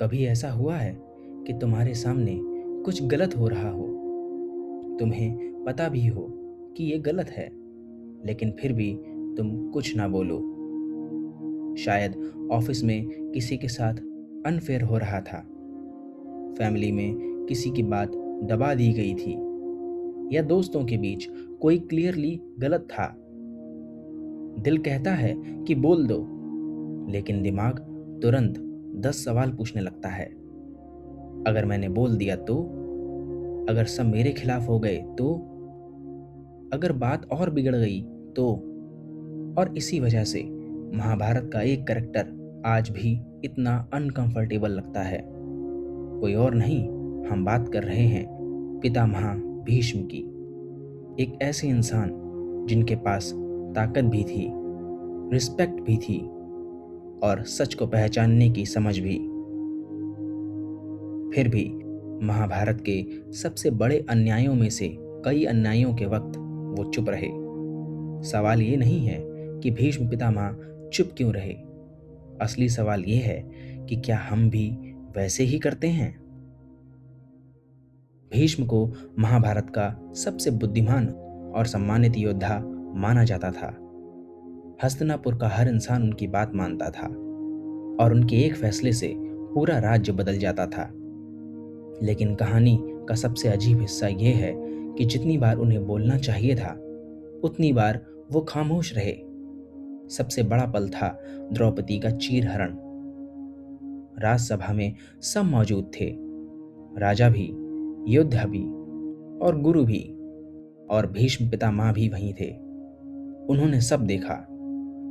कभी ऐसा हुआ है कि तुम्हारे सामने कुछ गलत हो रहा हो, तुम्हें पता भी हो कि ये गलत है, लेकिन फिर भी तुम कुछ ना बोलो? शायद ऑफिस में किसी के साथ अनफेयर हो रहा था, फैमिली में किसी की बात दबा दी गई थी, या दोस्तों के बीच कोई क्लियरली गलत था। दिल कहता है कि बोल दो, लेकिन दिमाग तुरंत 10 सवाल पूछने लगता है। अगर मैंने बोल दिया तो? अगर सब मेरे खिलाफ हो गए तो? अगर बात और बिगड़ गई तो? और इसी वजह से महाभारत का एक कैरेक्टर आज भी इतना अनकंफर्टेबल लगता है। कोई और नहीं, हम बात कर रहे हैं पितामह भीष्म की। एक ऐसे इंसान जिनके पास ताकत भी थी, रिस्पेक्ट भी थी और सच को पहचानने की समझ भी। फिर भी महाभारत के सबसे बड़े अन्यायों में से कई अन्यायों के वक्त वो चुप रहे। सवाल ये नहीं है कि भीष्म पितामह चुप क्यों रहे, असली सवाल ये है कि क्या हम भी वैसे ही करते हैं? भीष्म को महाभारत का सबसे बुद्धिमान और सम्मानित योद्धा माना जाता था। हस्तिनापुर का हर इंसान उनकी बात मानता था और उनके एक फैसले से पूरा राज्य बदल जाता था। लेकिन कहानी का सबसे अजीब हिस्सा यह है कि जितनी बार उन्हें बोलना चाहिए था, उतनी बार वो खामोश रहे। सबसे बड़ा पल था द्रौपदी का चीरहरण। राजसभा में सब मौजूद थे, राजा भी, योद्धा भी और गुरु भी, और भीष्म पितामह भी वहीं थे। उन्होंने सब देखा,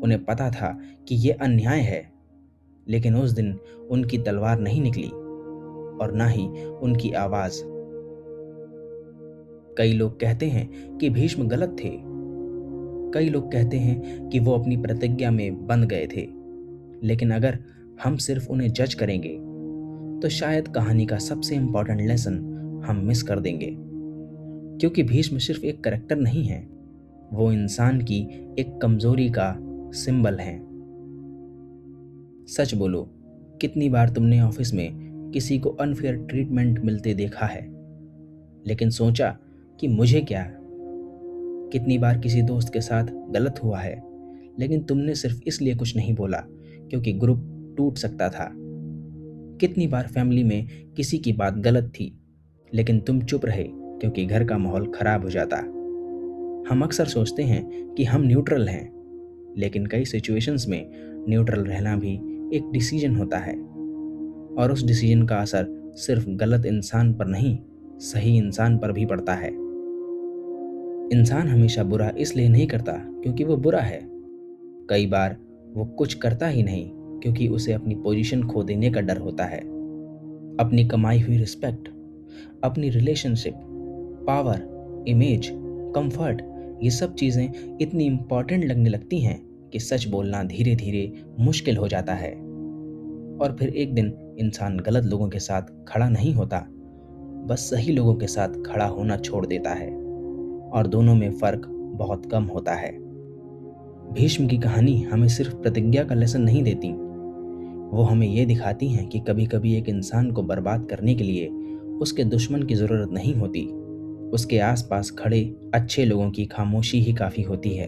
उन्हें पता था कि यह अन्याय है, लेकिन उस दिन उनकी तलवार नहीं निकली और ना ही उनकी आवाज। कई लोग कहते हैं कि भीष्म गलत थे, कई लोग कहते हैं कि वो अपनी प्रतिज्ञा में बंध गए थे, लेकिन अगर हम सिर्फ उन्हें जज करेंगे तो शायद कहानी का सबसे इंपॉर्टेंट लेसन हम मिस कर देंगे। क्योंकि भीष्म सिर्फ एक करैक्टर नहीं है, वो इंसान की एक कमजोरी का सिंबल है। सच बोलो, कितनी बार तुमने ऑफिस में किसी को अनफेयर ट्रीटमेंट मिलते देखा है, लेकिन सोचा कि मुझे क्या? कितनी बार किसी दोस्त के साथ गलत हुआ है, लेकिन तुमने सिर्फ इसलिए कुछ नहीं बोला क्योंकि ग्रुप टूट सकता था। कितनी बार फैमिली में किसी की बात गलत थी, लेकिन तुम चुप रहे क्योंकि घर का माहौल खराब हो जाता। हम अक्सर सोचते हैं कि हम न्यूट्रल हैं, लेकिन कई सिचुएशंस में न्यूट्रल रहना भी एक डिसीजन होता है, और उस डिसीजन का असर सिर्फ गलत इंसान पर नहीं, सही इंसान पर भी पड़ता है। इंसान हमेशा बुरा इसलिए नहीं करता क्योंकि वो बुरा है। कई बार वो कुछ करता ही नहीं क्योंकि उसे अपनी पोजीशन खो देने का डर होता है। अपनी कमाई हुई रिस्पेक्ट, अपनी रिलेशनशिप, पावर, इमेज, कंफर्ट, ये सब चीजें इतनी इंपॉर्टेंट लगने लगती हैं कि सच बोलना धीरे धीरे मुश्किल हो जाता है। और फिर एक दिन इंसान गलत लोगों के साथ खड़ा नहीं होता, बस सही लोगों के साथ खड़ा होना छोड़ देता है, और दोनों में फर्क बहुत कम होता है। भीष्म की कहानी हमें सिर्फ प्रतिज्ञा का लेसन नहीं देती, वो हमें ये दिखाती हैं कि कभी कभी एक इंसान को बर्बाद करने के लिए उसके दुश्मन की जरूरत नहीं होती, उसके आसपास खड़े अच्छे लोगों की खामोशी ही काफी होती है।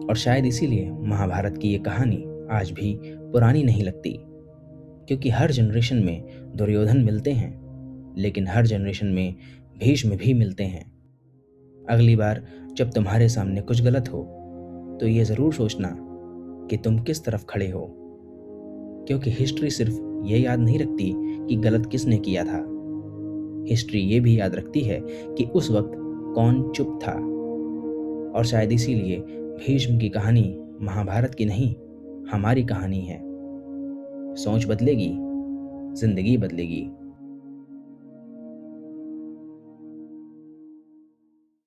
और शायद इसीलिए महाभारत की ये कहानी आज भी पुरानी नहीं लगती, क्योंकि हर जनरेशन में दुर्योधन मिलते हैं, लेकिन हर जनरेशन में भीष्म भी मिलते हैं। अगली बार जब तुम्हारे सामने कुछ गलत हो तो ये जरूर सोचना कि तुम किस तरफ खड़े हो, क्योंकि हिस्ट्री सिर्फ ये याद नहीं रखती कि गलत किसने किया था, हिस्ट्री ये भी याद रखती है कि उस वक्त कौन चुप था। और शायद इसीलिए भीष्म की कहानी महाभारत की नहीं, हमारी कहानी है। सोच बदलेगी, जिंदगी बदलेगी।